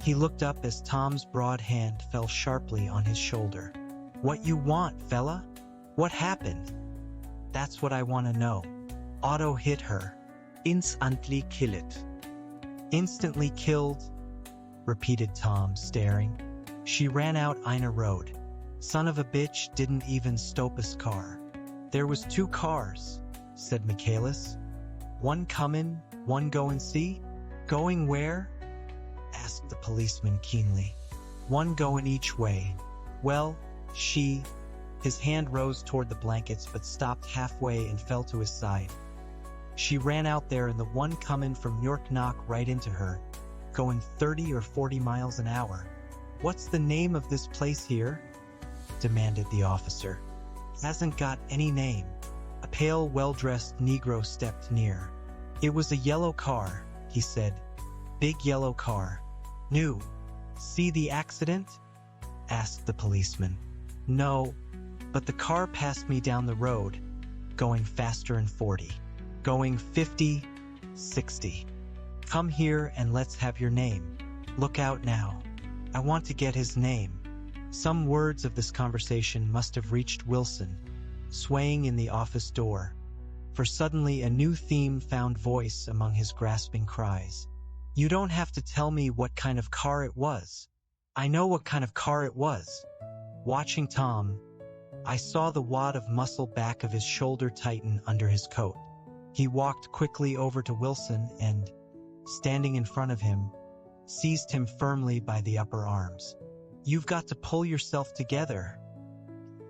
He looked up as Tom's broad hand fell sharply on his shoulder. "What you want, fella? What happened?" "That's what I want to know." "Otto hit her." Instantly kill it." "Instantly killed," repeated Tom, staring. "She ran out Ina Road. Son of a bitch didn't even stop his car." "There was 2 cars," said Michaelis. "One comin', one go and see." "Going where?" asked the policeman keenly. "One going each way." "Well, his hand rose toward the blankets but stopped halfway and fell to his side. "She ran out there and the one comin' from York knocked right into her, going 30 or 40 miles an hour." "What's the name of this place here?" demanded the officer. "Hasn't got any name." A pale, well-dressed Negro stepped near. "It was a yellow car," he said. "Big yellow car. New." "See the accident?" asked the policeman. "No, but the car passed me down the road, going faster than 40. Going 50, 60. Come here and let's have your name. Look out now. I want to get his name." Some words of this conversation must have reached Wilson, swaying in the office door, for suddenly a new theme found voice among his grasping cries. "You don't have to tell me what kind of car it was. I know what kind of car it was." Watching Tom, I saw the wad of muscle back of his shoulder tighten under his coat. He walked quickly over to Wilson and, standing in front of him, seized him firmly by the upper arms. "You've got to pull yourself together,"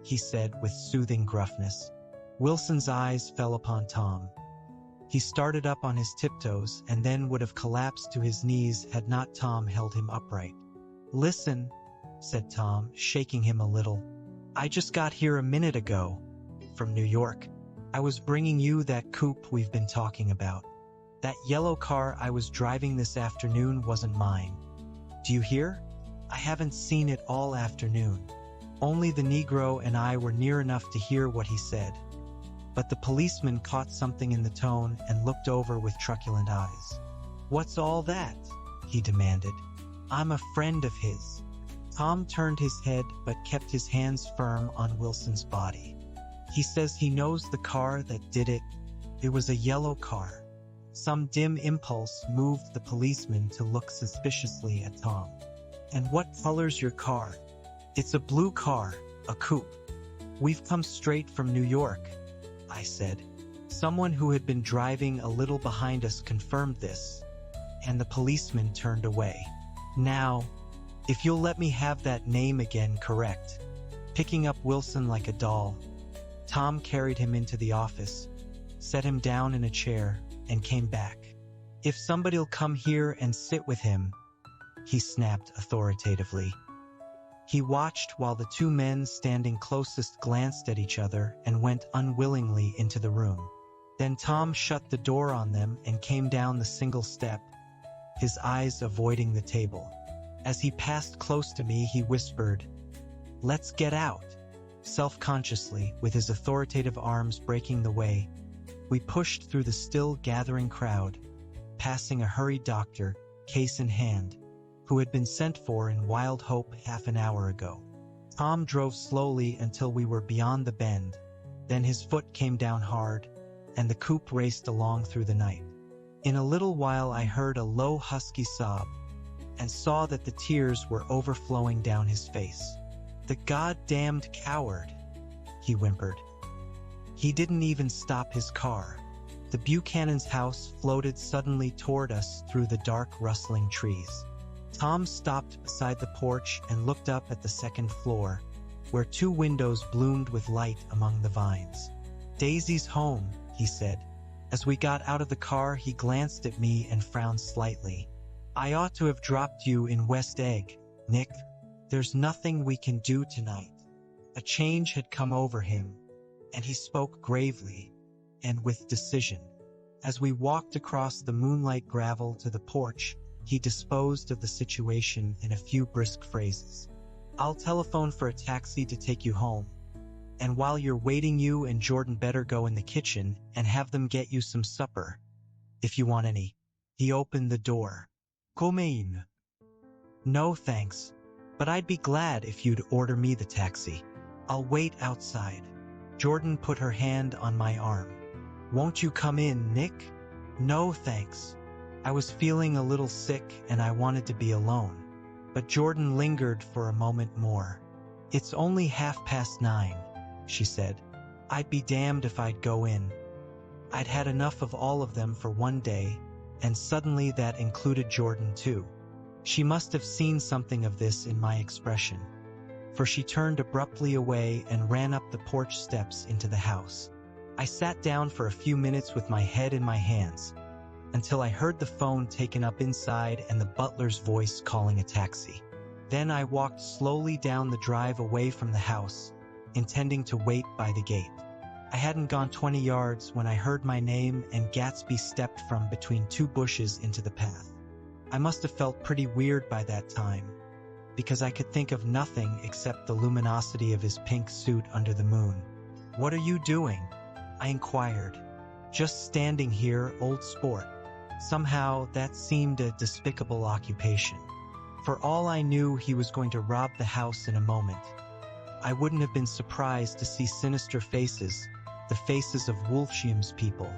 he said with soothing gruffness. Wilson's eyes fell upon Tom. He started up on his tiptoes and then would have collapsed to his knees had not Tom held him upright. "Listen," said Tom, shaking him a little. "I just got here a minute ago, from New York. I was bringing you that coupe we've been talking about. That yellow car I was driving this afternoon wasn't mine. Do you hear? I haven't seen it all afternoon. Only the Negro and I were near enough to hear what he said. But the policeman caught something in the tone and looked over with truculent eyes. What's all that? He demanded. I'm a friend of his. Tom turned his head but kept his hands firm on Wilson's body. He says he knows the car that did it. It was a yellow car. Some dim impulse moved the policeman to look suspiciously at Tom. And what color's your car? It's a blue car, a coupe. We've come straight from New York, I said. Someone who had been driving a little behind us confirmed this, and the policeman turned away. Now, if you'll let me have that name again correct. Picking up Wilson like a doll, Tom carried him into the office, set him down in a chair, and came back. If somebody'll come here and sit with him, he snapped authoritatively. He watched while the two men standing closest glanced at each other and went unwillingly into the room. Then Tom shut the door on them and came down the single step, his eyes avoiding the table. As he passed close to me, he whispered, "Let's get out." Self-consciously, with his authoritative arms breaking the way, we pushed through the still gathering crowd, passing a hurried doctor, case in hand, who had been sent for in wild hope half an hour ago. Tom drove slowly until we were beyond the bend, then his foot came down hard, and the coupe raced along through the night. In a little while I heard a low husky sob, and saw that the tears were overflowing down his face. "The goddamned coward," he whimpered. He didn't even stop his car. The Buchanan's house floated suddenly toward us through the dark, rustling trees. Tom stopped beside the porch and looked up at the second floor, where two windows bloomed with light among the vines. "Daisy's home," he said. As we got out of the car, he glanced at me and frowned slightly. "I ought to have dropped you in West Egg, Nick. There's nothing we can do tonight." A change had come over him, and he spoke gravely and with decision. As we walked across the moonlight gravel to the porch, he disposed of the situation in a few brisk phrases. "I'll telephone for a taxi to take you home. And while you're waiting, you and Jordan better go in the kitchen and have them get you some supper, if you want any." He opened the door. "Come in." "No, thanks. But I'd be glad if you'd order me the taxi. I'll wait outside." Jordan put her hand on my arm. "Won't you come in, Nick?" "No, thanks. I was feeling a little sick and I wanted to be alone." But Jordan lingered for a moment more. "It's only 9:30, she said. "I'd be damned if I'd go in." I'd had enough of all of them for one day, and suddenly that included Jordan too. She must have seen something of this in my expression, for she turned abruptly away and ran up the porch steps into the house. I sat down for a few minutes with my head in my hands, until I heard the phone taken up inside and the butler's voice calling a taxi. Then I walked slowly down the drive away from the house, intending to wait by the gate. I hadn't gone 20 yards when I heard my name and Gatsby stepped from between two bushes into the path. I must have felt pretty weird by that time, because I could think of nothing except the luminosity of his pink suit under the moon. "What are you doing?" I inquired. "Just standing here, old sport." Somehow that seemed a despicable occupation. For all I knew, he was going to rob the house in a moment. I wouldn't have been surprised to see sinister faces, the faces of Wolfsheim's people,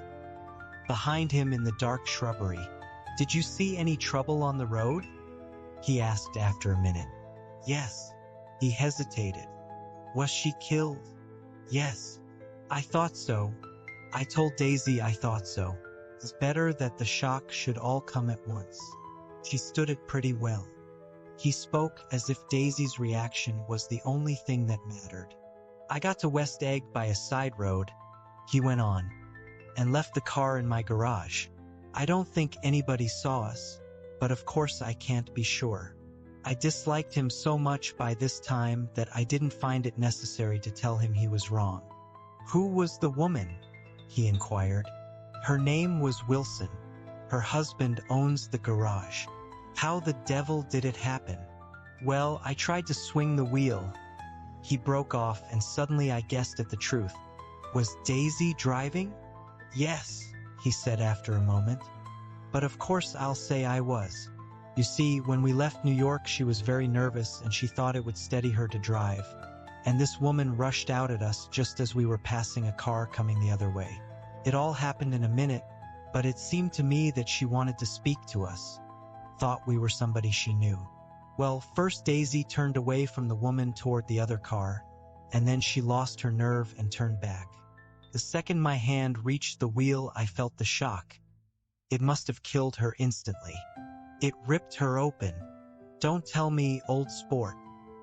behind him in the dark shrubbery. "Did you see any trouble on the road?" he asked after a minute. "Yes." He hesitated. "Was she killed?" "Yes." "I thought so. I told Daisy I thought so. It's better that the shock should all come at once. She stood it pretty well." He spoke as if Daisy's reaction was the only thing that mattered. "I got to West Egg by a side road," he went on, "and left the car in my garage. I don't think anybody saw us, but of course I can't be sure." I disliked him so much by this time that I didn't find it necessary to tell him he was wrong. "Who was the woman?" he inquired. "Her name was Wilson. Her husband owns the garage." "How the devil did it happen?" Well, I tried to swing the wheel. He broke off, and suddenly I guessed at the truth. Was Daisy driving? Yes, he said after a moment. But of course I'll say I was. You see, when we left New York, she was very nervous and she thought it would steady her to drive. And this woman rushed out at us just as we were passing a car coming the other way. It all happened in a minute, but it seemed to me that she wanted to speak to us. Thought we were somebody she knew. Well, first Daisy turned away from the woman toward the other car, and then she lost her nerve and turned back. The second my hand reached the wheel, I felt the shock. It must have killed her instantly. It ripped her open. Don't tell me, old sport.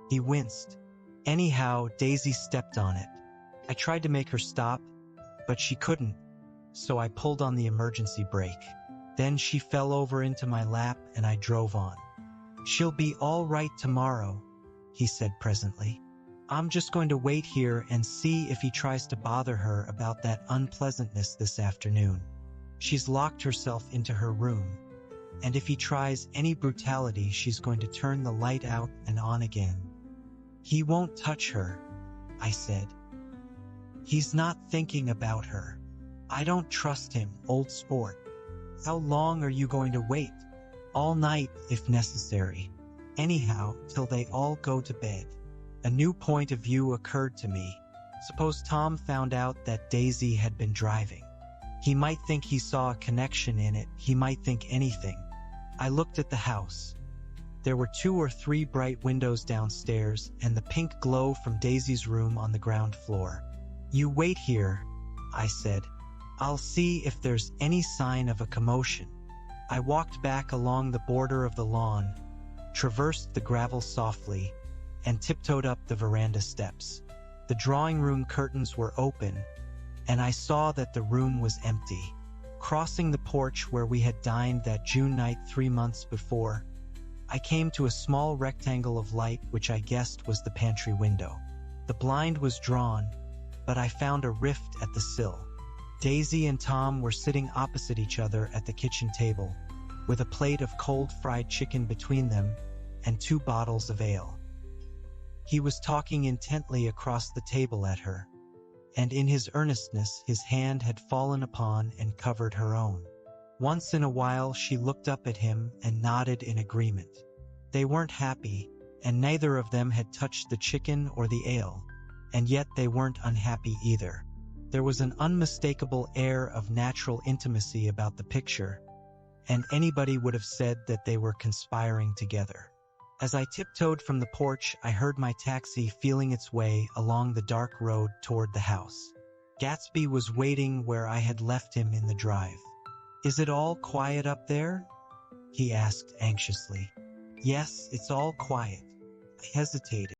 He winced. Anyhow, Daisy stepped on it. I tried to make her stop, but she couldn't, so I pulled on the emergency brake. Then she fell over into my lap and I drove on. She'll be all right tomorrow, he said presently. I'm just going to wait here and see if he tries to bother her about that unpleasantness this afternoon. She's locked herself into her room, and if he tries any brutality, she's going to turn the light out and on again. He won't touch her, I said. He's not thinking about her. I don't trust him, old sport. How long are you going to wait? All night, if necessary. Anyhow, till they all go to bed. A new point of view occurred to me. Suppose Tom found out that Daisy had been driving. He might think he saw a connection in it. He might think anything. I looked at the house. There were 2 or 3 bright windows downstairs and the pink glow from Daisy's room on the ground floor. You wait here, I said. I'll see if there's any sign of a commotion. I walked back along the border of the lawn, traversed the gravel softly, and tiptoed up the veranda steps. The drawing room curtains were open, and I saw that the room was empty. Crossing the porch where we had dined that June night 3 months before, I came to a small rectangle of light which I guessed was the pantry window. The blind was drawn, but I found a rift at the sill. Daisy and Tom were sitting opposite each other at the kitchen table, with a plate of cold fried chicken between them and 2 bottles of ale. He was talking intently across the table at her, and in his earnestness his hand had fallen upon and covered her own. Once in a while she looked up at him and nodded in agreement. They weren't happy, and neither of them had touched the chicken or the ale, and yet they weren't unhappy either. There was an unmistakable air of natural intimacy about the picture, and anybody would have said that they were conspiring together. As I tiptoed from the porch, I heard my taxi feeling its way along the dark road toward the house. Gatsby was waiting where I had left him in the drive. Is it all quiet up there? He asked anxiously. Yes, it's all quiet. I hesitated.